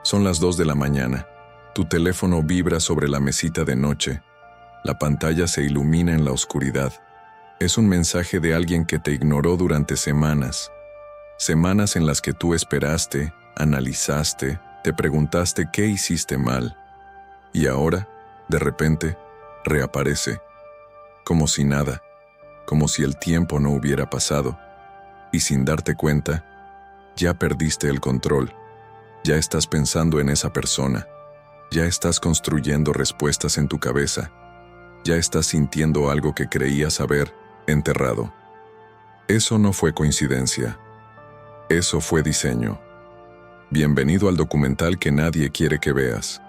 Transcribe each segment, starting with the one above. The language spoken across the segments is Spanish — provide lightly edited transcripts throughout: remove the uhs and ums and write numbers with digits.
Son las 2 de la mañana. Tu teléfono vibra sobre la mesita de noche. La pantalla se ilumina en la oscuridad. Es un mensaje de alguien que te ignoró durante semanas. Semanas en las que tú esperaste, analizaste, te preguntaste qué hiciste mal. Y ahora, de repente, reaparece. Como si nada. Como si el tiempo no hubiera pasado. Y sin darte cuenta, ya perdiste el control. Ya estás pensando en esa persona. Ya estás construyendo respuestas en tu cabeza. Ya estás sintiendo algo que creías haber enterrado. Eso no fue coincidencia. Eso fue diseño. Bienvenido al documental que nadie quiere que veas.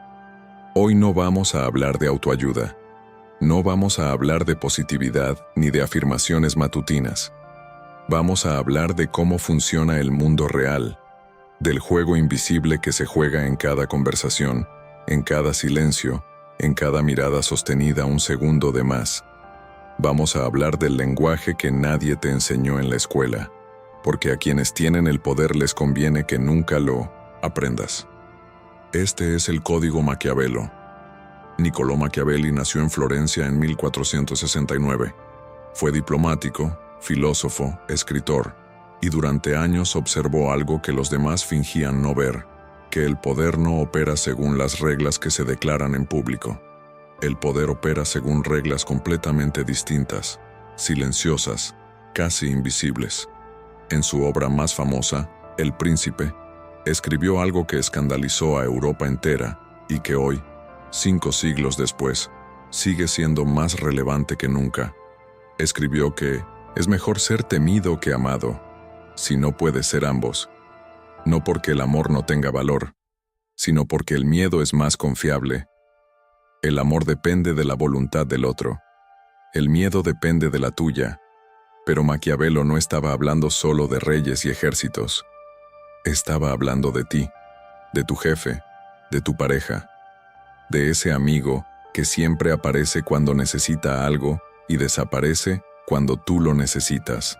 Hoy no vamos a hablar de autoayuda. No vamos a hablar de positividad ni de afirmaciones matutinas. Vamos a hablar de cómo funciona el mundo real, del juego invisible que se juega en cada conversación, en cada silencio, en cada mirada sostenida un segundo de más. Vamos a hablar del lenguaje que nadie te enseñó en la escuela, porque a quienes tienen el poder les conviene que nunca lo aprendas. Este es el Código Maquiavelo. Niccolò Machiavelli nació en Florencia en 1469. Fue diplomático, filósofo, escritor, y durante años observó algo que los demás fingían no ver, que el poder no opera según las reglas que se declaran en público. El poder opera según reglas completamente distintas, silenciosas, casi invisibles. En su obra más famosa, El Príncipe, escribió algo que escandalizó a Europa entera y que hoy, 5 siglos después, sigue siendo más relevante que nunca. Escribió que es mejor ser temido que amado, si no puede ser ambos. No porque el amor no tenga valor, sino porque el miedo es más confiable. El amor depende de la voluntad del otro. El miedo depende de la tuya. Pero Maquiavelo no estaba hablando solo de reyes y ejércitos. Estaba hablando de ti, de tu jefe, de tu pareja, de ese amigo que siempre aparece cuando necesita algo y desaparece cuando tú lo necesitas.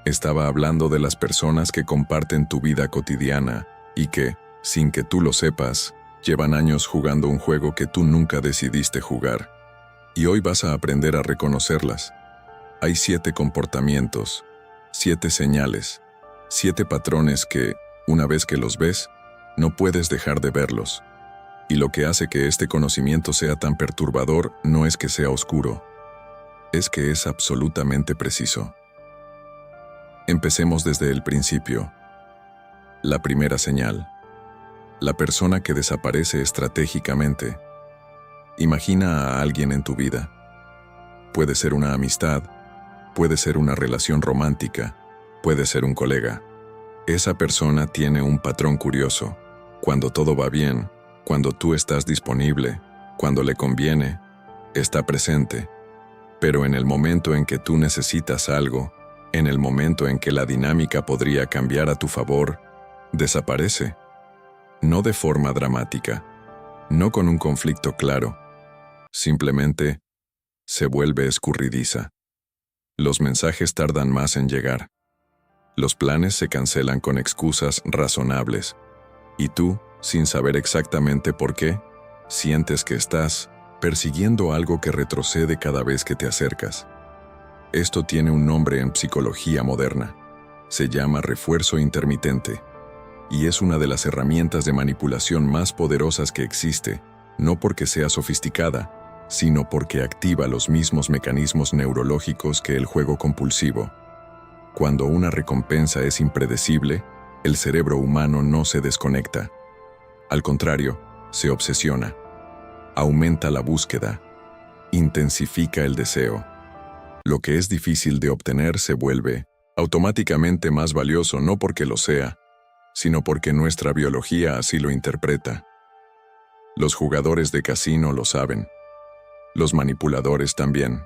Estaba hablando de las personas que comparten tu vida cotidiana y que, sin que tú lo sepas, llevan años jugando un juego que tú nunca decidiste jugar. Y hoy vas a aprender a reconocerlas. Hay 7 comportamientos, 7 señales, 7 patrones que, una vez que los ves, no puedes dejar de verlos. Y lo que hace que este conocimiento sea tan perturbador no es que sea oscuro, es que es absolutamente preciso. Empecemos desde el principio. La primera señal. La persona que desaparece estratégicamente. Imagina a alguien en tu vida. Puede ser una amistad, puede ser una relación romántica, puede ser un colega. Esa persona tiene un patrón curioso. Cuando todo va bien, cuando tú estás disponible, cuando le conviene, está presente. Pero en el momento en que tú necesitas algo, en el momento en que la dinámica podría cambiar a tu favor, desaparece. No de forma dramática, no con un conflicto claro, simplemente se vuelve escurridiza. Los mensajes tardan más en llegar. Los planes se cancelan con excusas razonables. Y tú, sin saber exactamente por qué, sientes que estás persiguiendo algo que retrocede cada vez que te acercas. Esto tiene un nombre en psicología moderna. Se llama refuerzo intermitente. Y es una de las herramientas de manipulación más poderosas que existe, no porque sea sofisticada, sino porque activa los mismos mecanismos neurológicos que el juego compulsivo. Cuando una recompensa es impredecible, el cerebro humano no se desconecta. Al contrario, se obsesiona. Aumenta la búsqueda. Intensifica el deseo. Lo que es difícil de obtener se vuelve automáticamente más valioso no porque lo sea, sino porque nuestra biología así lo interpreta. Los jugadores de casino lo saben. Los manipuladores también.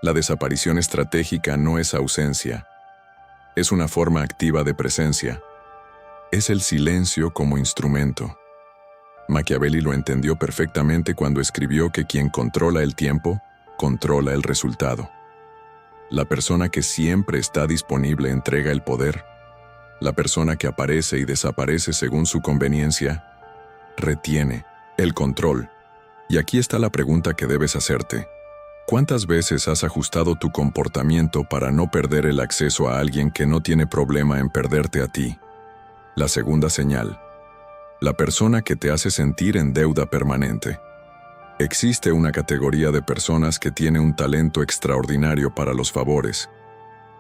La desaparición estratégica no es ausencia. Es una forma activa de presencia. Es el silencio como instrumento. Machiavelli lo entendió perfectamente cuando escribió que quien controla el tiempo, controla el resultado. La persona que siempre está disponible entrega el poder. La persona que aparece y desaparece según su conveniencia, retiene el control. Y aquí está la pregunta que debes hacerte. ¿Cuántas veces has ajustado tu comportamiento para no perder el acceso a alguien que no tiene problema en perderte a ti? La segunda señal. La persona que te hace sentir en deuda permanente. Existe una categoría de personas que tiene un talento extraordinario para los favores,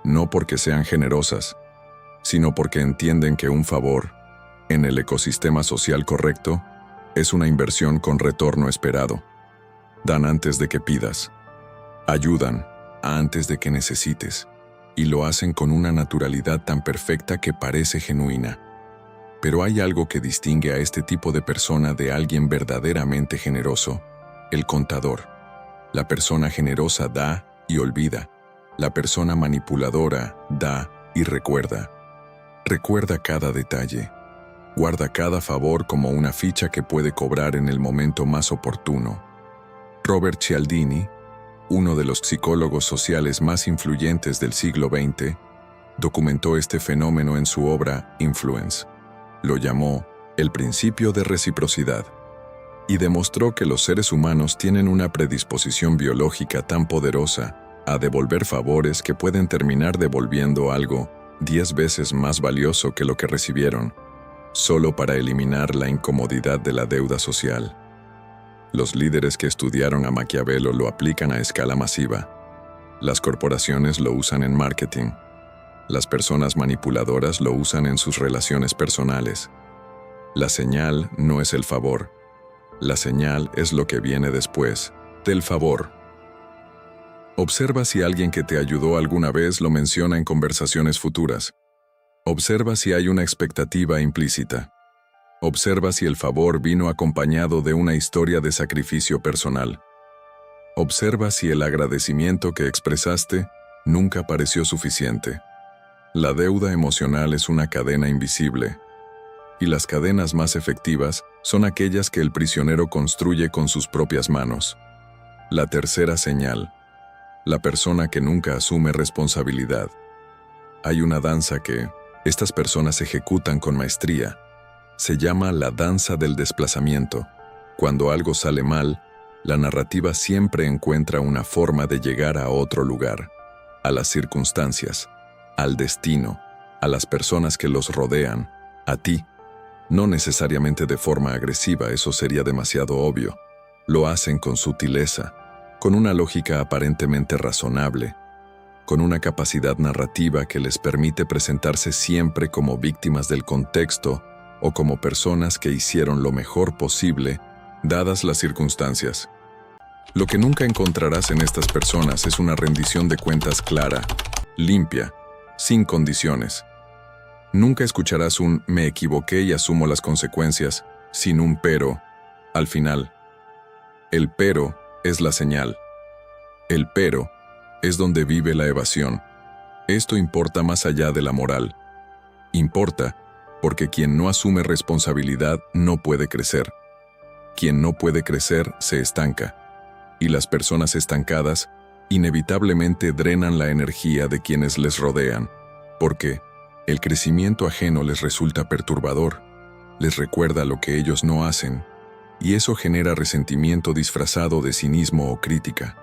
no porque sean generosas, sino porque entienden que un favor, en el ecosistema social correcto, es una inversión con retorno esperado. Dan antes de que pidas. Ayudan antes de que necesites. Y lo hacen con una naturalidad tan perfecta que parece genuina. Pero hay algo que distingue a este tipo de persona de alguien verdaderamente generoso: el contador. La persona generosa da y olvida. La persona manipuladora da y recuerda. Recuerda cada detalle. Guarda cada favor como una ficha que puede cobrar en el momento más oportuno. Robert Cialdini, uno de los psicólogos sociales más influyentes del siglo XX, documentó este fenómeno en su obra Influence. Lo llamó el principio de reciprocidad y demostró que los seres humanos tienen una predisposición biológica tan poderosa a devolver favores que pueden terminar devolviendo algo 10 veces más valioso que lo que recibieron, solo para eliminar la incomodidad de la deuda social. Los líderes que estudiaron a Maquiavelo lo aplican a escala masiva. Las corporaciones lo usan en marketing. Las personas manipuladoras lo usan en sus relaciones personales. La señal no es el favor. La señal es lo que viene después del favor. Observa si alguien que te ayudó alguna vez lo menciona en conversaciones futuras. Observa si hay una expectativa implícita. Observa si el favor vino acompañado de una historia de sacrificio personal. Observa si el agradecimiento que expresaste nunca pareció suficiente. La deuda emocional es una cadena invisible, y las cadenas más efectivas son aquellas que el prisionero construye con sus propias manos. La tercera señal. La persona que nunca asume responsabilidad. Hay una danza que estas personas ejecutan con maestría. Se llama la danza del desplazamiento. Cuando algo sale mal, la narrativa siempre encuentra una forma de llegar a otro lugar, a las circunstancias, al destino, a las personas que los rodean, a ti. No necesariamente de forma agresiva, eso sería demasiado obvio. Lo hacen con sutileza, con una lógica aparentemente razonable, con una capacidad narrativa que les permite presentarse siempre como víctimas del contexto o como personas que hicieron lo mejor posible, dadas las circunstancias. Lo que nunca encontrarás en estas personas es una rendición de cuentas clara, limpia, sin condiciones. Nunca escucharás un «me equivoqué y asumo las consecuencias» sin un pero al final. El pero es la señal. El pero es donde vive la evasión. Esto importa más allá de la moral. Importa porque quien no asume responsabilidad no puede crecer. Quien no puede crecer se estanca. Y las personas estancadas inevitablemente drenan la energía de quienes les rodean, porque el crecimiento ajeno les resulta perturbador, les recuerda lo que ellos no hacen, y eso genera resentimiento disfrazado de cinismo o crítica.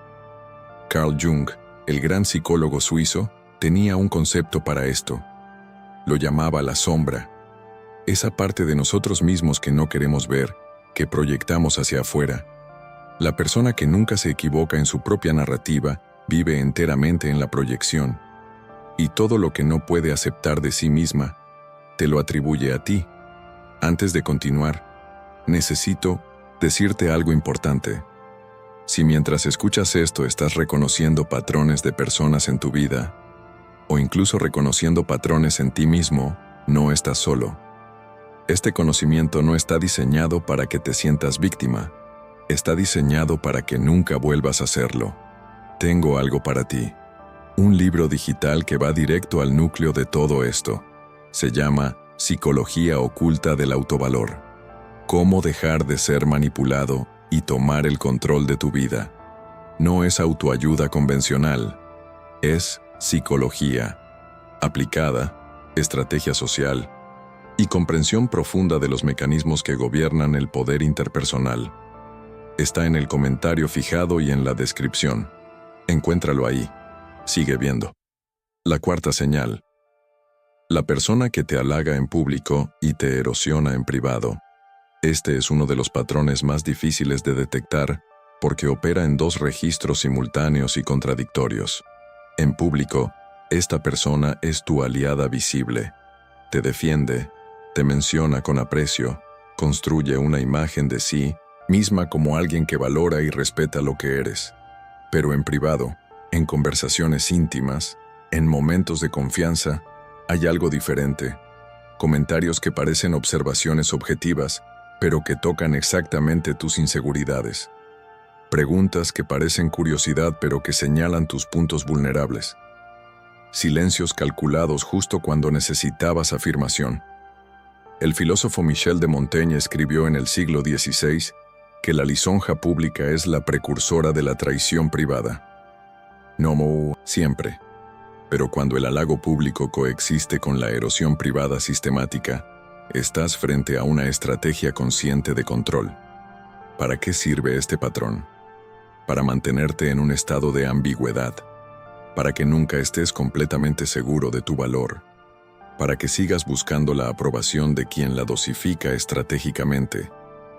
Carl Jung, el gran psicólogo suizo, tenía un concepto para esto. Lo llamaba la sombra, esa parte de nosotros mismos que no queremos ver, que proyectamos hacia afuera. La persona que nunca se equivoca en su propia narrativa vive enteramente en la proyección, y todo lo que no puede aceptar de sí misma, te lo atribuye a ti. Antes de continuar, necesito decirte algo importante. Si mientras escuchas esto estás reconociendo patrones de personas en tu vida, o incluso reconociendo patrones en ti mismo, no estás solo. Este conocimiento no está diseñado para que te sientas víctima. Está diseñado para que nunca vuelvas a hacerlo. Tengo algo para ti. Un libro digital que va directo al núcleo de todo esto. Se llama Psicología oculta del autovalor. Cómo dejar de ser manipulado y tomar el control de tu vida. No es autoayuda convencional. Es psicología aplicada, estrategia social, y comprensión profunda de los mecanismos que gobiernan el poder interpersonal. Está en el comentario fijado y en la descripción. Encuéntralo ahí. Sigue viendo. La cuarta señal. La persona que te halaga en público y te erosiona en privado. Este es uno de los patrones más difíciles de detectar porque opera en dos registros simultáneos y contradictorios. En público, esta persona es tu aliada visible. Te defiende, te menciona con aprecio, construye una imagen de sí misma como alguien que valora y respeta lo que eres. Pero en privado, en conversaciones íntimas, en momentos de confianza, hay algo diferente. Comentarios que parecen observaciones objetivas, pero que tocan exactamente tus inseguridades. Preguntas que parecen curiosidad, pero que señalan tus puntos vulnerables. Silencios calculados justo cuando necesitabas afirmación. El filósofo Michel de Montaigne escribió en el siglo XVI que la lisonja pública es la precursora de la traición privada. No siempre, pero cuando el halago público coexiste con la erosión privada sistemática, estás frente a una estrategia consciente de control. ¿Para qué sirve este patrón? Para mantenerte en un estado de ambigüedad, para que nunca estés completamente seguro de tu valor, para que sigas buscando la aprobación de quien la dosifica estratégicamente.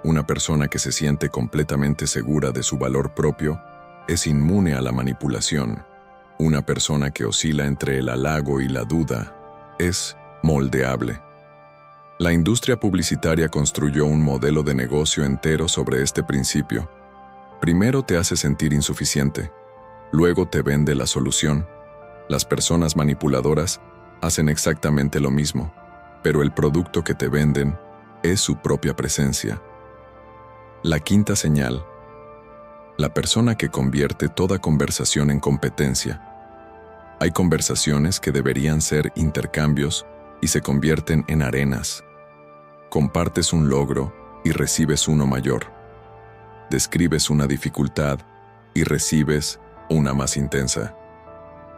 Una persona que se siente completamente segura de su valor propio es inmune a la manipulación. Una persona que oscila entre el halago y la duda es moldeable. La industria publicitaria construyó un modelo de negocio entero sobre este principio. Primero te hace sentir insuficiente, luego te vende la solución. Las personas manipuladoras hacen exactamente lo mismo, pero el producto que te venden es su propia presencia. La quinta señal. La persona que convierte toda conversación en competencia. Hay conversaciones que deberían ser intercambios y se convierten en arenas. Compartes un logro y recibes uno mayor. Describes una dificultad y recibes una más intensa.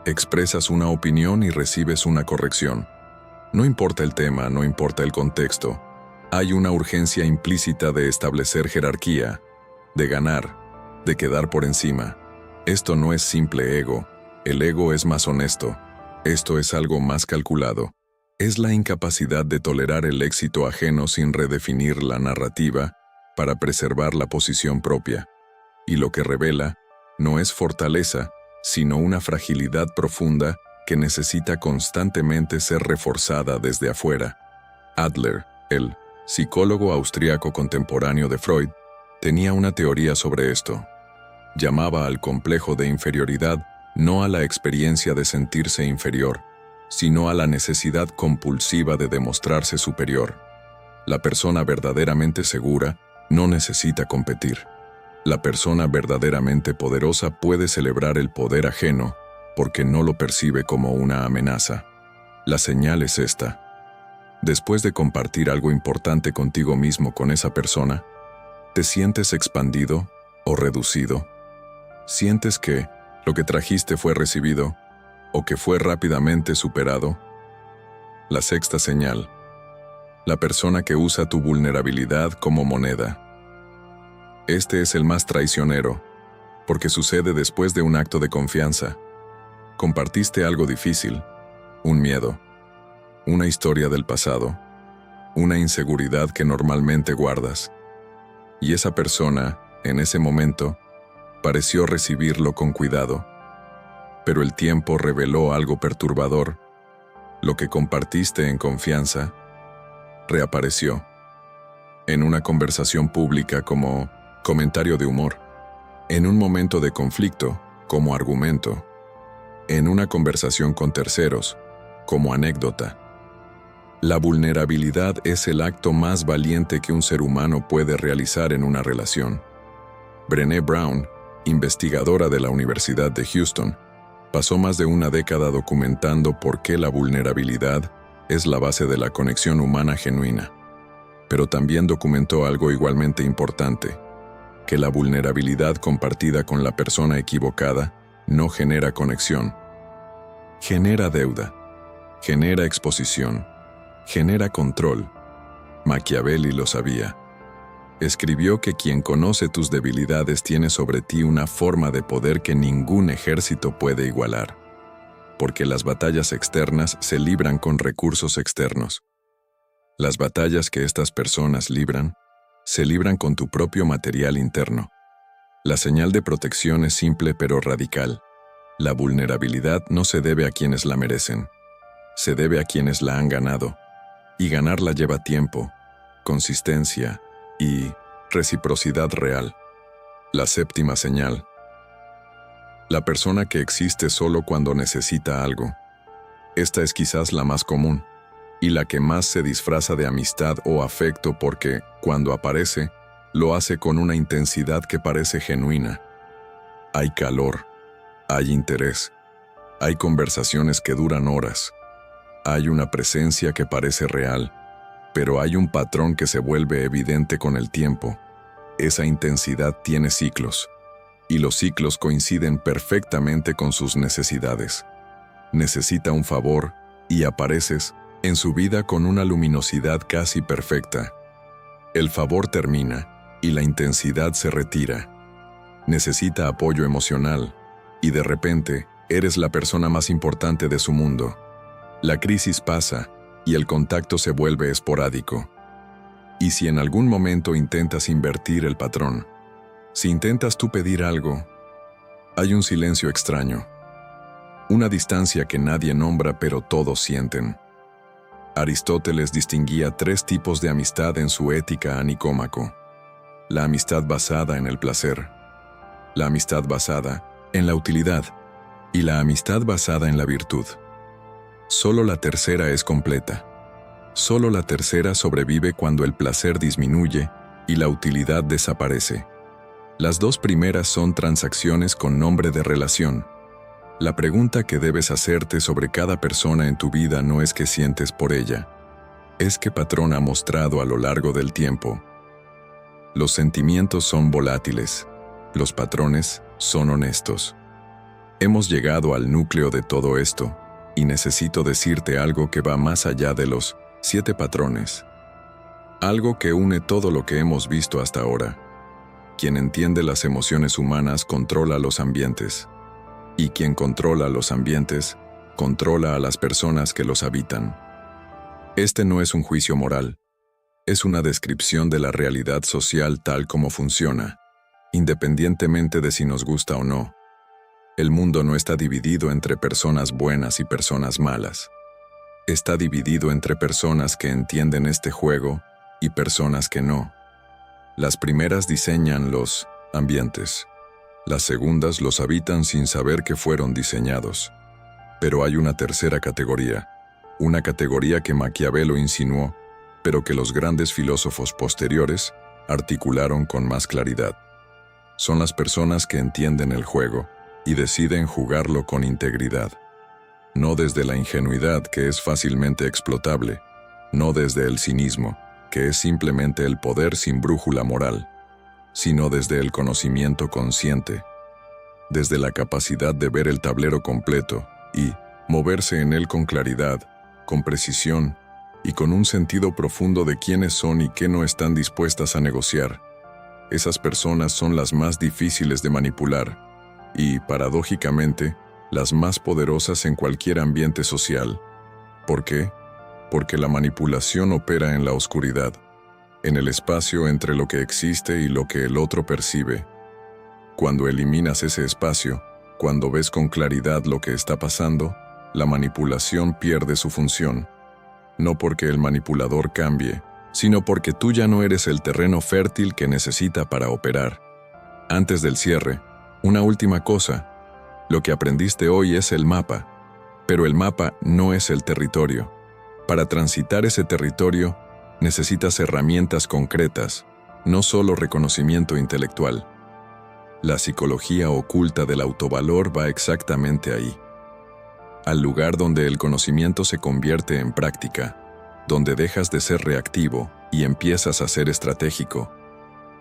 Expresas una opinión y recibes una corrección. No importa el tema, no importa el contexto. Hay una urgencia implícita de establecer jerarquía, de ganar, de quedar por encima. Esto no es simple ego. El ego es más honesto. Esto es algo más calculado. Es la incapacidad de tolerar el éxito ajeno sin redefinir la narrativa para preservar la posición propia. Y lo que revela no es fortaleza, sino una fragilidad profunda que necesita constantemente ser reforzada desde afuera. Adler, el psicólogo austríaco contemporáneo de Freud, tenía una teoría sobre esto. Llamaba al complejo de inferioridad no a la experiencia de sentirse inferior, sino a la necesidad compulsiva de demostrarse superior. La persona verdaderamente segura no necesita competir. La persona verdaderamente poderosa puede celebrar el poder ajeno porque no lo percibe como una amenaza. La señal es esta. Después de compartir algo importante contigo mismo con esa persona, ¿te sientes expandido o reducido? ¿Sientes que lo que trajiste fue recibido o que fue rápidamente superado? La sexta señal. La persona que usa tu vulnerabilidad como moneda. Este es el más traicionero, porque sucede después de un acto de confianza. Compartiste algo difícil, un miedo, una historia del pasado, una inseguridad que normalmente guardas. Y esa persona, en ese momento, pareció recibirlo con cuidado. Pero el tiempo reveló algo perturbador. Lo que compartiste en confianza reapareció en una conversación pública como comentario de humor, en un momento de conflicto como argumento, en una conversación con terceros como anécdota. La vulnerabilidad es el acto más valiente que un ser humano puede realizar en una relación. Brené Brown, investigadora de la Universidad de Houston, pasó más de una década documentando por qué la vulnerabilidad es la base de la conexión humana genuina. Pero también documentó algo igualmente importante, que la vulnerabilidad compartida con la persona equivocada no genera conexión. Genera deuda, genera exposición, genera control. Machiavelli lo sabía. Escribió que quien conoce tus debilidades tiene sobre ti una forma de poder que ningún ejército puede igualar, porque las batallas externas se libran con recursos externos. Las batallas que estas personas libran, se libran con tu propio material interno. La señal de protección es simple pero radical. La vulnerabilidad no se debe a quienes la merecen, se debe a quienes la han ganado, y ganarla lleva tiempo, consistencia y reciprocidad real. La séptima señal. La persona que existe solo cuando necesita algo. Esta es quizás la más común, y la que más se disfraza de amistad o afecto porque, cuando aparece, lo hace con una intensidad que parece genuina. Hay calor, hay interés, hay conversaciones que duran horas, hay una presencia que parece real, pero hay un patrón que se vuelve evidente con el tiempo. Esa intensidad tiene ciclos, y los ciclos coinciden perfectamente con sus necesidades. Necesita un favor, y apareces en su vida con una luminosidad casi perfecta. El favor termina, y la intensidad se retira. Necesita apoyo emocional, y de repente, eres la persona más importante de su mundo. La crisis pasa, y el contacto se vuelve esporádico. Y si en algún momento intentas invertir el patrón, si intentas tú pedir algo, hay un silencio extraño. Una distancia que nadie nombra pero todos sienten. Aristóteles distinguía 3 tipos de amistad en su Ética a Nicómaco. La amistad basada en el placer, la amistad basada en la utilidad y la amistad basada en la virtud. Solo la tercera es completa. Solo la tercera sobrevive cuando el placer disminuye y la utilidad desaparece. Las 2 primeras son transacciones con nombre de relación. La pregunta que debes hacerte sobre cada persona en tu vida no es qué sientes por ella, es qué patrón ha mostrado a lo largo del tiempo. Los sentimientos son volátiles, los patrones son honestos. Hemos llegado al núcleo de todo esto, y necesito decirte algo que va más allá de los 7 patrones. Algo que une todo lo que hemos visto hasta ahora. Quien entiende las emociones humanas controla los ambientes. Y quien controla los ambientes, controla a las personas que los habitan. Este no es un juicio moral. Es una descripción de la realidad social tal como funciona, independientemente de si nos gusta o no. El mundo no está dividido entre personas buenas y personas malas. Está dividido entre personas que entienden este juego y personas que no. Las primeras diseñan los ambientes. Las segundas los habitan sin saber que fueron diseñados. Pero hay una tercera categoría, una categoría que Maquiavelo insinuó, pero que los grandes filósofos posteriores articularon con más claridad. Son las personas que entienden el juego y deciden jugarlo con integridad. No desde la ingenuidad, que es fácilmente explotable, no desde el cinismo, que es simplemente el poder sin brújula moral, sino desde el conocimiento consciente, desde la capacidad de ver el tablero completo y moverse en él con claridad, con precisión y con un sentido profundo de quiénes son y qué no están dispuestas a negociar. Esas personas son las más difíciles de manipular y, paradójicamente, las más poderosas en cualquier ambiente social. ¿Por qué? Porque la manipulación opera en la oscuridad, en el espacio entre lo que existe y lo que el otro percibe. Cuando eliminas ese espacio, cuando ves con claridad lo que está pasando, la manipulación pierde su función. No porque el manipulador cambie, sino porque tú ya no eres el terreno fértil que necesita para operar. Antes del cierre, una última cosa. Lo que aprendiste hoy es el mapa, pero el mapa no es el territorio. Para transitar ese territorio, necesitas herramientas concretas, no solo reconocimiento intelectual. La psicología oculta del autovalor va exactamente ahí. Al lugar donde el conocimiento se convierte en práctica, donde dejas de ser reactivo y empiezas a ser estratégico,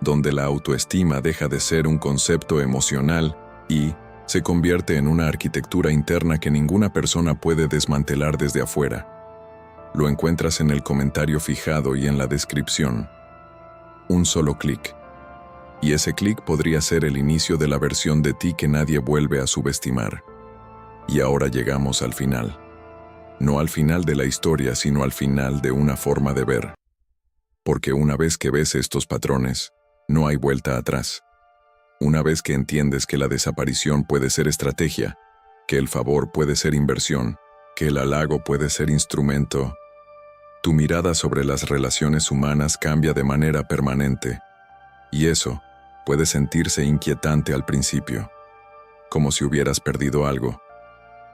donde la autoestima deja de ser un concepto emocional y se convierte en una arquitectura interna que ninguna persona puede desmantelar desde afuera. Lo encuentras en el comentario fijado y en la descripción. Un solo clic. Y ese clic podría ser el inicio de la versión de ti que nadie vuelve a subestimar. Y ahora llegamos al final. No al final de la historia, sino al final de una forma de ver. Porque una vez que ves estos patrones, no hay vuelta atrás. Una vez que entiendes que la desaparición puede ser estrategia, que el favor puede ser inversión, que el halago puede ser instrumento, tu mirada sobre las relaciones humanas cambia de manera permanente. Y eso puede sentirse inquietante al principio, como si hubieras perdido algo,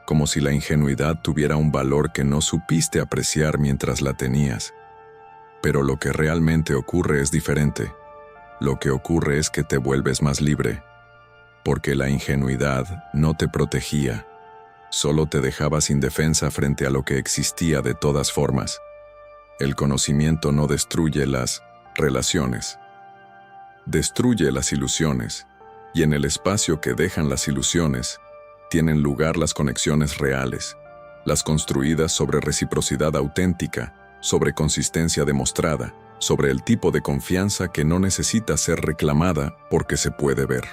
como si la ingenuidad tuviera un valor que no supiste apreciar mientras la tenías. Pero lo que realmente ocurre es diferente. Lo que ocurre es que te vuelves más libre, porque la ingenuidad no te protegía, solo te dejabas indefensa frente a lo que existía de todas formas. El conocimiento no destruye las relaciones, destruye las ilusiones, y en el espacio que dejan las ilusiones, tienen lugar las conexiones reales, las construidas sobre reciprocidad auténtica, sobre consistencia demostrada, sobre el tipo de confianza que no necesita ser reclamada porque se puede ver.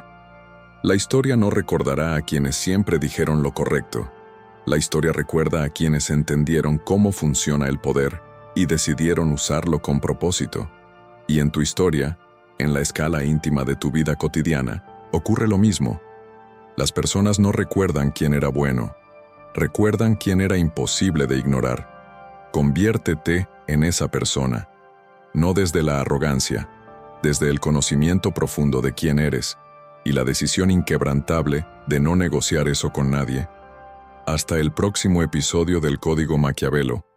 La historia no recordará a quienes siempre dijeron lo correcto. La historia recuerda a quienes entendieron cómo funciona el poder y decidieron usarlo con propósito. Y en tu historia, en la escala íntima de tu vida cotidiana, ocurre lo mismo. Las personas no recuerdan quién era bueno, recuerdan quién era imposible de ignorar. Conviértete en esa persona, no desde la arrogancia, desde el conocimiento profundo de quién eres y la decisión inquebrantable de no negociar eso con nadie. Hasta el próximo episodio del Código Maquiavelo.